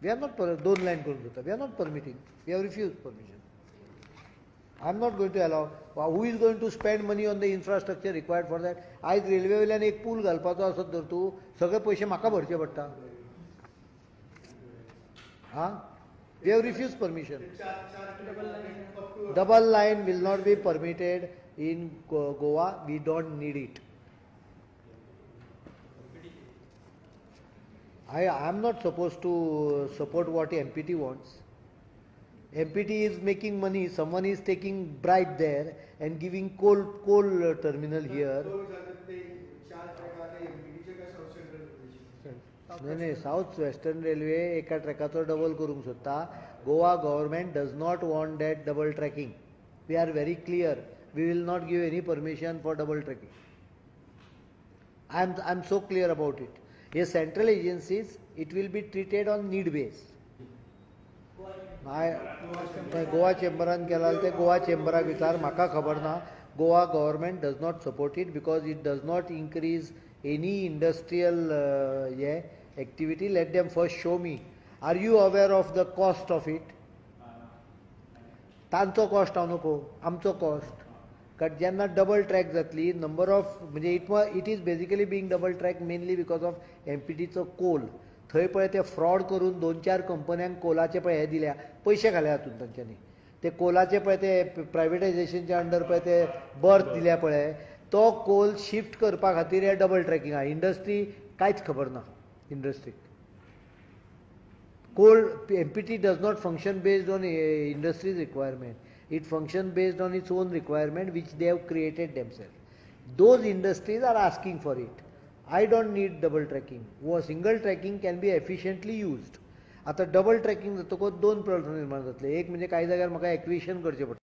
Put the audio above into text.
We are not दोन line करून देता. We are not permitting. We have refuse permission. I am not going to allow. Who is going to spend money on the infrastructure required for that. आयज railway वयल्यान एक pool घालपाचो आसत तर तूं सगळे पयशे म्हाका भरचे पडटा. हां, we have refuse permission. Double line will not be permitted in Goa. We don't need it. I am not supposed to support what MPT wants. MPT is making money. Someone is taking bribe there and giving coal terminal here. नाही, south western railway एका ट्रॅकाचो double करूंक सोदता. Goa government does not want that double tracking. We are very clear. We will not give any permission for double tracking. I am so clear about it. हे central agencies it will be treated on need base. Goa चेंबरान केला ते गोवा चेंबराक विचार. म्हाका खबर ना. Goa government does not support it because it does not increase any industrial activity. Let them first show me. Are you aware of the cost of it? तांचो cost हांव नको, आमचो कॉस्ट. कारण जेन्ना डबल ट्रॅक जातली नंबर ऑफ म्हणजे it is basically being double track mainly because of एमपीटीचो coal. थंय पळय ते फ्रॉड करून 2-4 कंपन्यांक कोलाचे पळय हे दिल्या, पयशे घाल्या हातून तांच्यांनी. ते कोलाचे पळय ते प्रायवेटायझेशनच्या अंडर पळय ते बर्थ दिल्या पळय, तो कोल शिफ्ट करपा खातीर हे डबल ट्रॅकिंग आहा. इंडस्ट्री कांयच खबर ना. Industry. Coal MPT does not function based on industry's requirement. It functions based on its own requirement which they have created themselves. Those industries are asking for it. I don't need double tracking. Single tracking can be efficiently used. आता double tracking जातकच 2 प्रश्न निर्माण जातले. एक म्हणजे काही जाग्यार म्हाका एक्विशन करचें पडटा.